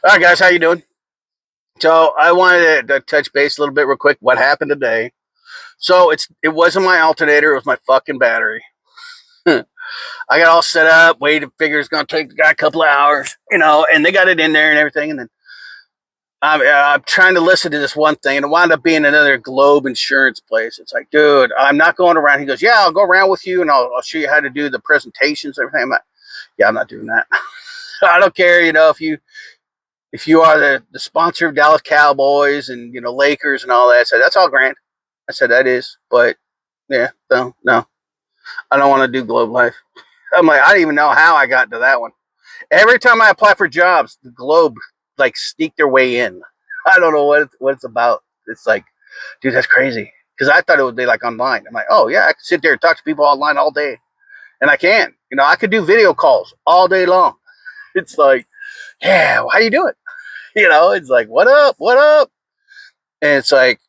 All right, guys, how you doing? So I wanted to touch base a little bit real quick. What happened today? So it wasn't my alternator; it was my fucking battery. I got all set up, waited, figure it's gonna take the guy a couple of hours, and they got it in there and everything. And then I'm trying to listen to this one thing, and it wound up being another Globe Insurance place. It's like, dude, I'm not going around. He goes, yeah, I'll go around with you, and I'll show you how to do the presentations and everything. I'm like, yeah, I'm not doing that. I don't care, if you are the sponsor of Dallas Cowboys and Lakers and all that. I said that's all grand. I said that is, but yeah, no, I don't want to do Globe Life. I'm like, I don't even know how I got to that one. Every time I apply for jobs, the Globe like sneak their way in. I don't know what it's about. It's like, dude, that's crazy. Because I thought it would be like online. I'm like, oh yeah, I can sit there and talk to people online all day, and I can. I could do video calls all day long. It's like, yeah, how you doing? It's like, what up, what up? And it's like,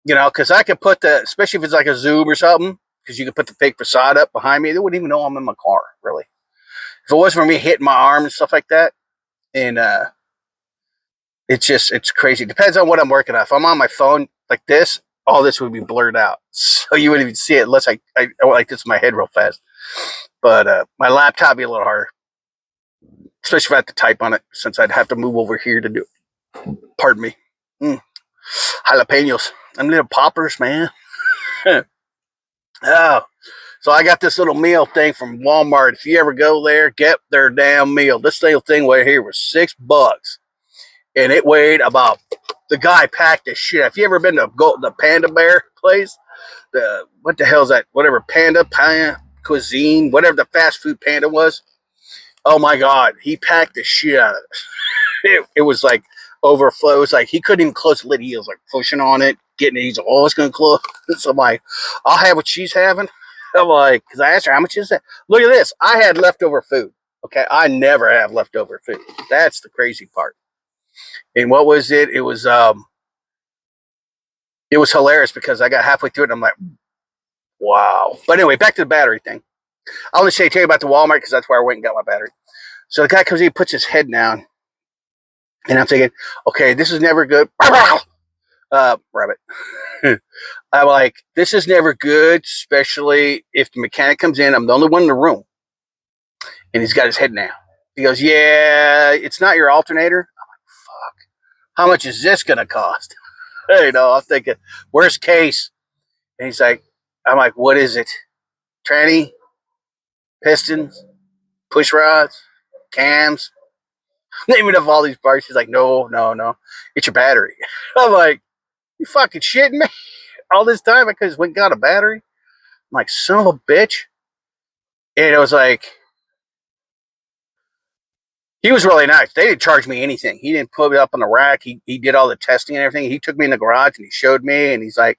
because I could put especially if it's like a Zoom or something, because you could put the fake facade up behind me. They wouldn't even know I'm in my car, really. If it wasn't for me hitting my arm and stuff like that, and it's crazy. Depends on what I'm working on. If I'm on my phone like this, all this would be blurred out, so you wouldn't even see it unless I went like this in my head real fast. But my laptop would be a little harder, especially if I had to type on it, since I'd have to move over here to do it. Pardon me. Jalapenos. Them little poppers, man. Oh, so I got this little meal thing from Walmart. If you ever go there, get their damn meal. This little thing right here was $6, and it weighed about. The guy packed this shit. If you ever been to the Panda Bear place, what the hell is that? Whatever Panda Cuisine, whatever the fast food Panda was. Oh my God, he packed the shit out of it. It was like overflows. Like he couldn't even close the lid. He was like pushing on it, getting it. He's like, oh, it's gonna close. So I'm like, I'll have what she's having. I'm like, because I asked her how much is that. Look at this. I had leftover food. Okay, I never have leftover food. That's the crazy part. And what was it? It was hilarious because I got halfway through it and I'm like, wow. But anyway, back to the battery thing. I'll just tell you about the Walmart because that's where I went and got my battery. So the guy comes in, puts his head down, and I'm thinking, okay, this is never good. Rabbit. I'm like, this is never good, especially if the mechanic comes in. I'm the only one in the room, and he's got his head down. He goes, yeah, it's not your alternator. I'm like, fuck. How much is this going to cost? I'm thinking, worst case. And I'm like, what is it? Tranny, pistons, push rods, cams, naming up all these parts. He's like, no, no, no, it's your battery. I'm like, you fucking shitting me? All this time I could just went and got a battery. I'm like, son of a bitch. And it was like, he was really nice. They didn't charge me anything. He didn't put it up on the rack. He did all the testing and everything. He took me in the garage and he showed me, and he's like,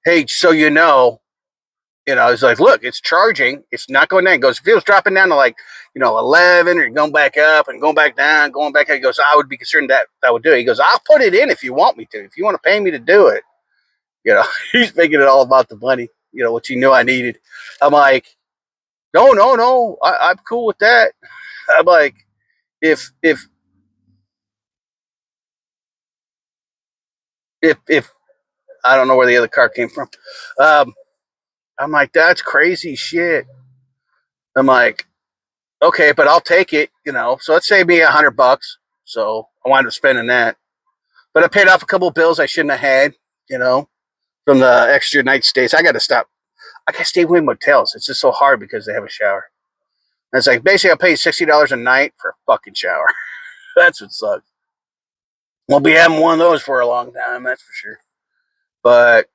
hey, so he's like, look, it's charging. It's not going down. He goes, if it was dropping down to 11, or going back up and going back down, going back up, he goes, I would be concerned that would do it. He goes, I'll put it in if you want me to. If you want to pay me to do it. He's making it all about the money, what you knew I needed. I'm like, no, no, no, I'm cool with that. I'm like, if I don't know where the other car came from. I'm like, that's crazy shit. I'm like, okay, but I'll take it, So let's say me $100. So I wound up spending that, but I paid off a couple of bills I shouldn't have had, from the extra night stays. I got to stop. I can't stay away in motels. It's just so hard because they have a shower. And it's like basically I pay $60 a night for a fucking shower. That's what sucks. Won't be having one of those for a long time, that's for sure. But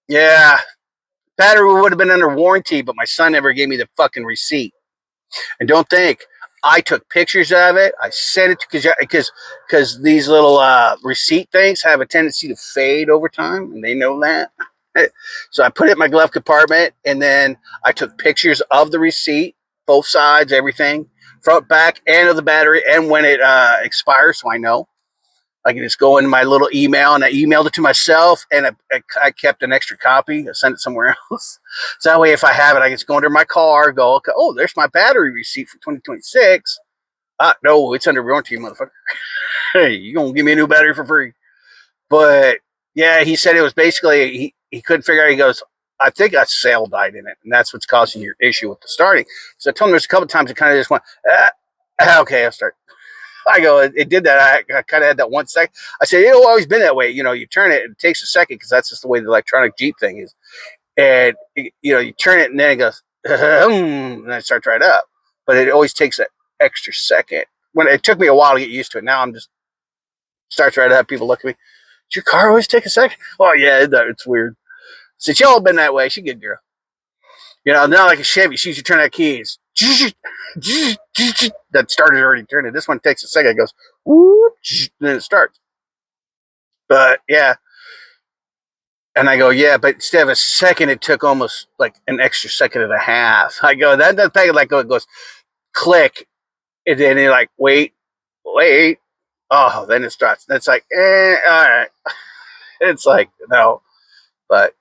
yeah, battery would have been under warranty, but my son never gave me the fucking receipt. And don't think I took pictures of it. I sent it because these little receipt things have a tendency to fade over time, and they know that. So I put it in my glove compartment, and then I took pictures of the receipt, both sides, everything, front, back, and of the battery, and when it expires, so I know. I can just go in my little email, and I emailed it to myself, and I kept an extra copy. I sent it somewhere else. So that way, if I have it, I can just go under my car, go, okay, oh, there's my battery receipt for 2026. No, it's under warranty, motherfucker. Hey, you gonna give me a new battery for free? But yeah, he said it was basically he couldn't figure out. He goes, I think a cell died in it, and that's what's causing your issue with the starting. So I told him there's a couple times it kind of just went, okay, I'll start. I go, it did that. I kind of had that 1 second. I said, it's always been that way. You know, you turn it, it takes a second because that's just the way the electronic Jeep thing is. And, you know, you turn it and then it goes, and then it starts right up. But it always takes an extra second. When it took me a while to get used to it. Now I'm just, starts right up. People look at me, does your car always take a second? Oh, yeah, it's weird. Since y'all been that way, she good girl. You know, not like a Chevy. She should turn that key. It's that started already turning. This one takes a second. It goes, whoop, then it starts. But yeah. And I go, yeah, but instead of a second, it took almost like an extra second and a half. I go, that thing like it goes click. And then you're like, wait. Oh, then it starts. And it's like, all right. It's like, no. But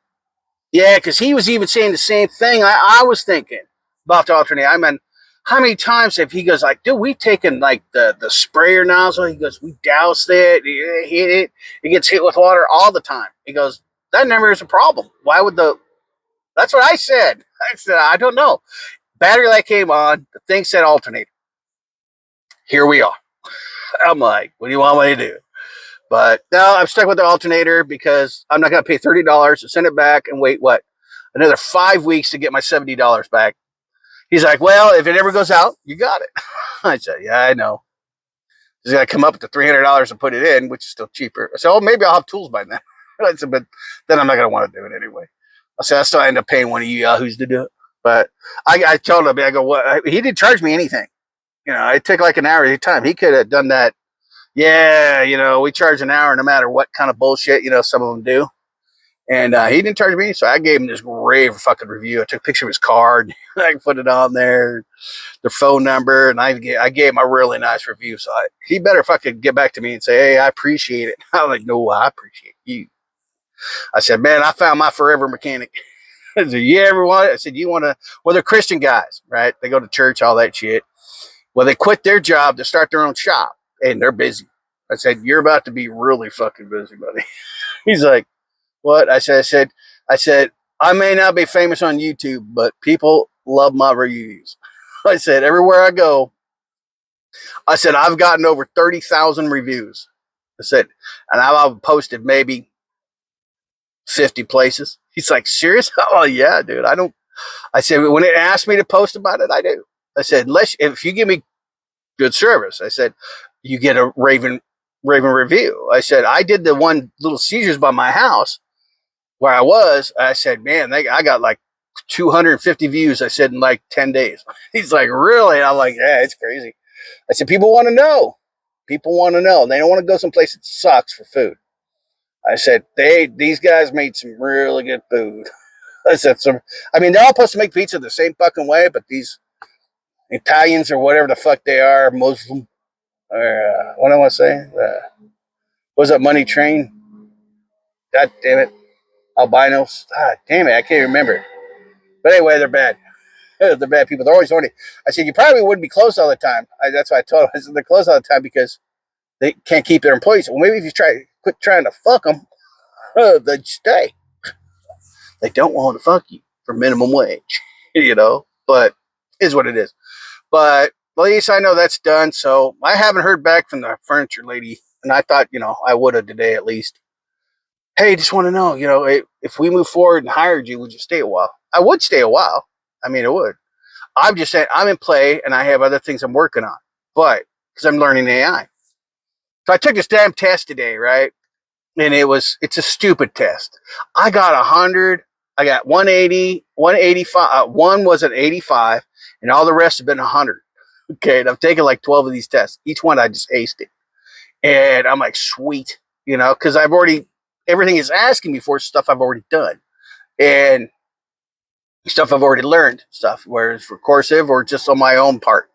yeah, because he was even saying the same thing I was thinking about the alternator. I mean, how many times have he goes like, dude, we taken like the sprayer nozzle. He goes, we doused it, hit it. It gets hit with water all the time. He goes, that never is a problem. Why would that's what I said. I said, I don't know. Battery light came on. The thing said alternator. Here we are. I'm like, what do you want me to do? But no, I'm stuck with the alternator because I'm not going to pay $30 to send it back and wait, another 5 weeks to get my $70 back. He's like, well, if it ever goes out, you got it. I said, yeah, I know. He's got to come up with the $300 to put it in, which is still cheaper. I said, oh, maybe I'll have tools by then. I said, but then I'm not going to want to do it anyway. I said, I still end up paying one of you yahoos to do it. But I told him, I go, what? He didn't charge me anything. You know, it took like an hour at a time. He could have done that. Yeah, you know, we charge an hour no matter what kind of bullshit, you know, some of them do. And he didn't charge me, so I gave him this rave fucking review. I took a picture of his card. I put it on there, their phone number, and I gave him a really nice review. So he better fucking get back to me and say, hey, I appreciate it. I'm like, no, I appreciate you. I said, man, I found my forever mechanic. I said, you ever want it? I said, you want to, well, they're Christian guys, right? They go to church, all that shit. Well, they quit their job to start their own shop, and they're busy. I said, you're about to be really fucking busy, buddy. He's like, what? I said, I may not be famous on YouTube, but people love my reviews. I said, everywhere I go, I said, I've gotten over 30,000 reviews. I said, and I've posted maybe 50 places. He's like, serious? Oh, yeah, dude. I said, when it asked me to post about it, I do. I said, if you give me good service, I said, you get a Raven review. I said, I did the one Little Caesars by my house where I was. I said, man, I got like 250 views. I said in like 10 days. He's like, really? And I'm like, yeah, it's crazy. I said, people want to know. People want to know. They don't want to go someplace that sucks for food. I said, these guys made some really good food. I said, I mean, they're all supposed to make pizza the same fucking way, but these Italians or whatever the fuck they are, Muslim, what do I want to say? Was that Money Train? God damn it. Albinos. Ah, damn it. I can't remember. But anyway, they're bad. They're bad people. They're always horny. I said, you probably wouldn't be closed all the time. That's why I told them. I said, they're closed all the time because they can't keep their employees. Well, maybe if you quit trying to fuck them, they'd stay. They don't want to fuck you for minimum wage, you know, but is what it is. But at least I know that's done. So I haven't heard back from the furniture lady. And I thought, you know, I would have today at least. Hey, just want to know, you know, if we move forward and hired you, would you stay a while? I would stay a while. I mean, it would. I'm just saying I'm in play and I have other things I'm working on, but because I'm learning AI. So I took this damn test today, right? And it's a stupid test. I got 100. I got 180, 185. One was an 85 and all the rest have been 100. Okay. And I've taken like 12 of these tests. Each one I just aced it. And I'm like, sweet, you know, because everything is asking me for stuff I've already done. And stuff I've already learned, stuff, whereas for Corsive or just on my own part,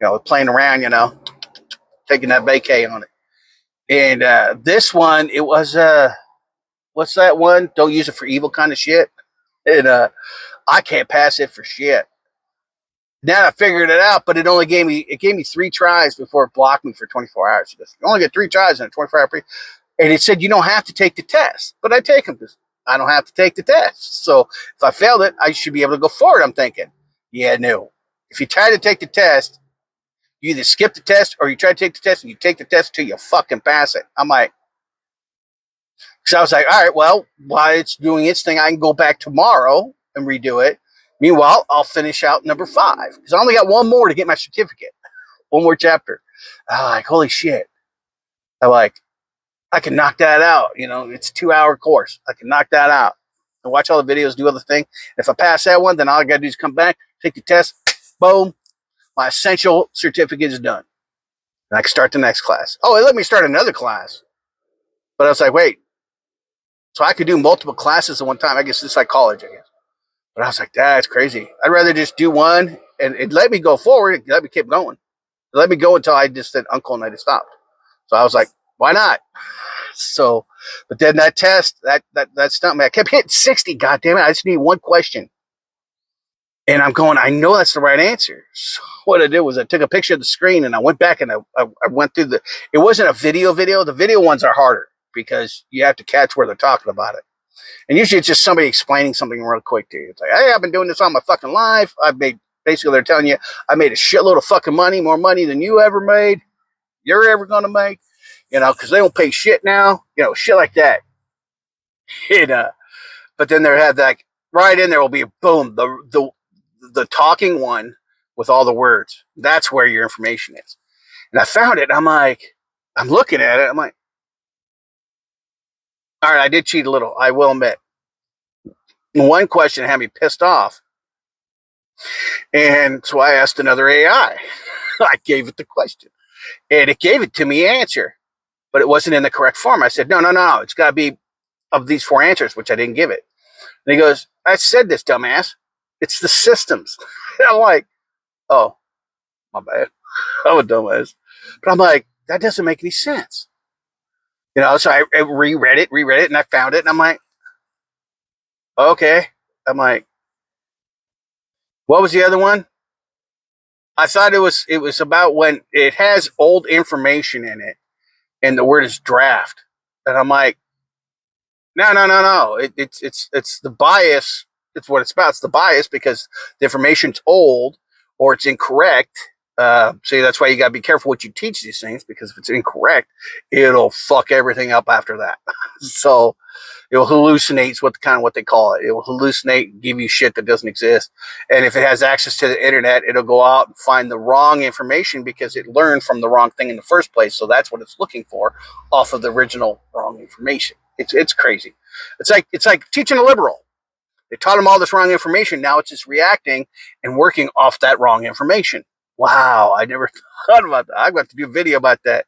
you know, playing around, you know, taking that vacay on it. And this one, it was, what's that one? Don't use it for evil kind of shit. And I can't pass it for shit. Then I figured it out, but it gave me 3 tries before it blocked me for 24 hours. It goes, you only get 3 tries in a 24-hour period. And it said you don't have to take the test, but I take them because I don't have to take the test. So if I failed it, I should be able to go forward. I'm thinking, yeah, no. If you try to take the test, you either skip the test or you try to take the test and you take the test till you fucking pass it. I'm like, so I was like, all right, well, while it's doing its thing, I can go back tomorrow and redo it. Meanwhile, I'll finish out number 5 because I only got one more to get my certificate. One more chapter. I'm like, holy shit. I'm like, I can knock that out. You know, it's a 2-hour course. I can knock that out and watch all the videos, do other thing. If I pass that one, then all I got to do is come back, take the test, boom, my essential certificate is done. And I can start the next class. Oh, it let me start another class. But I was like, wait. So I could do multiple classes at one time. I guess it's like college, I guess. But I was like, that's crazy. I'd rather just do one and it let me go forward. It let me keep going. It let me go until I just said uncle and I just stopped. So I was like, why not? So, but then that test, that stumped me. I kept hitting 60. God damn it. I just need one question. And I'm going, I know that's the right answer. So what I did was I took a picture of the screen and I went back and I went through it wasn't a video. The video ones are harder because you have to catch where they're talking about it. And usually it's just somebody explaining something real quick to you. It's like, hey, I've been doing this all my fucking life. Basically they're telling you, I made a shitload of fucking money, more money than you ever made. You're ever going to make, because they don't pay shit now, shit like that. But then there had like right in there will be a boom, the talking one with all the words. That's where your information is. And I found it. I'm like, I'm looking at it. I'm like, all right, I did cheat a little. I will admit. One question had me pissed off. And so I asked another AI. I gave it the question. And it gave it to me answer. But it wasn't in the correct form. I said, no. It's got to be of these 4 answers, which I didn't give it. And he goes, I said this, dumbass. It's the systems. And I'm like, oh, my bad. I'm a dumbass. But I'm like, that doesn't make any sense. So I reread it, and I found it. And I'm like, okay. I'm like, what was the other one? I thought it was about when it has old information in it and the word is draft. And I'm like, no. It's the bias. It's what it's about. It's the bias because the information's old or it's incorrect. So that's why you got to be careful what you teach these things, because if it's incorrect, it'll fuck everything up after that. So it'll hallucinate what they call it. It will hallucinate, give you shit that doesn't exist. And if it has access to the internet, it'll go out and find the wrong information because it learned from the wrong thing in the first place. So that's what it's looking for off of the original wrong information. It's crazy. It's like teaching a liberal. They taught him all this wrong information. Now it's just reacting and working off that wrong information. Wow, I never thought about that. I've got to do a video about that.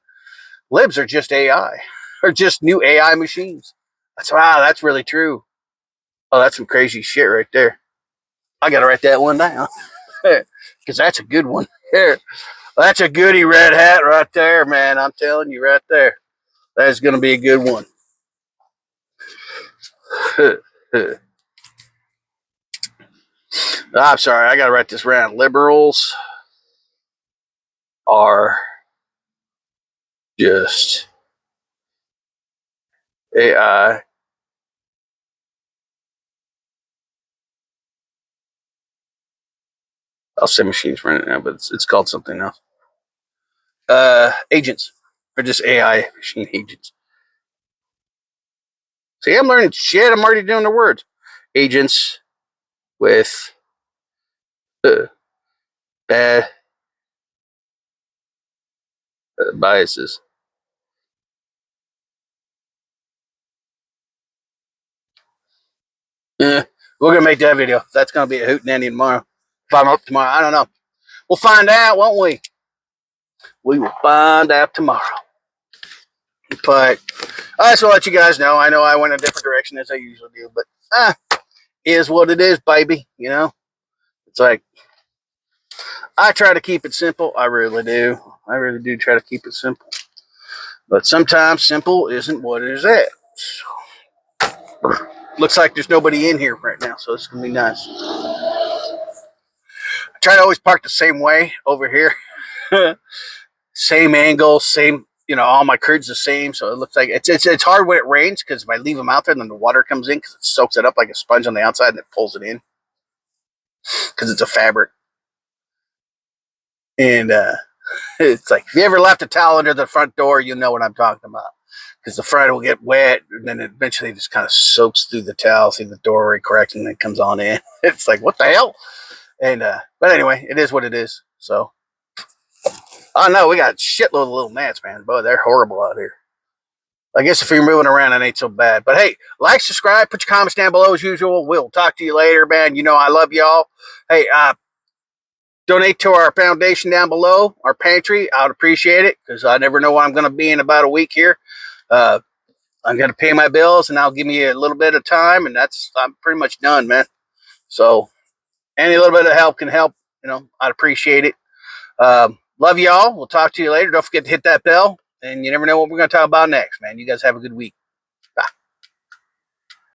Libs are just AI, or just new AI machines. That's really true. Oh, that's some crazy shit right there. I got to write that one down because that's a good one. That's a goody red hat right there, man. I'm telling you right there. That is going to be a good one. I'm sorry. I got to write this round. Liberals are just AI. I'll say machines running now, but it's called something else. Agents are just AI machine agents. See, I'm learning shit. I'm already doing the words. Agents with bad biases. We're gonna make that video. That's gonna be a hootenanny tomorrow. If I'm up tomorrow, I don't know. We'll find out, won't we? We will find out tomorrow. But I just want to let you guys know. I know I went a different direction as I usually do, but is what it is, baby. It's like I try to keep it simple. I really do. I really do try to keep it simple. But sometimes simple isn't what it is at. Looks like there's nobody in here right now, so it's going to be nice. try to always park the same way over here. Same angle, same, all my curds the same. So it looks like it's hard when it rains because if I leave them out there, then the water comes in because it soaks it up like a sponge on the outside and it pulls it in because it's a fabric. And it's like, if you ever left a towel under the front door, you know what I'm talking about. Because the front will get wet, and then it eventually just kind of soaks through the towel, through the doorway crack, and then it comes on in. It's like, what the hell? And but anyway, it is what it is. So, oh no, we got a shitload of little gnats, man. Boy, they're horrible out here. I guess if you're moving around, it ain't so bad. But hey, like, subscribe, put your comments down below as usual. We'll talk to you later, man. You know I love y'all. Hey, donate to our foundation down below, our pantry. I would appreciate it because I never know what I'm going to be in about a week here. I'm going to pay my bills, and I'll give me a little bit of time, and I'm pretty much done, man. So any little bit of help can help. I'd appreciate it. Love y'all. We'll talk to you later. Don't forget to hit that bell, and you never know what we're going to talk about next, man. You guys have a good week.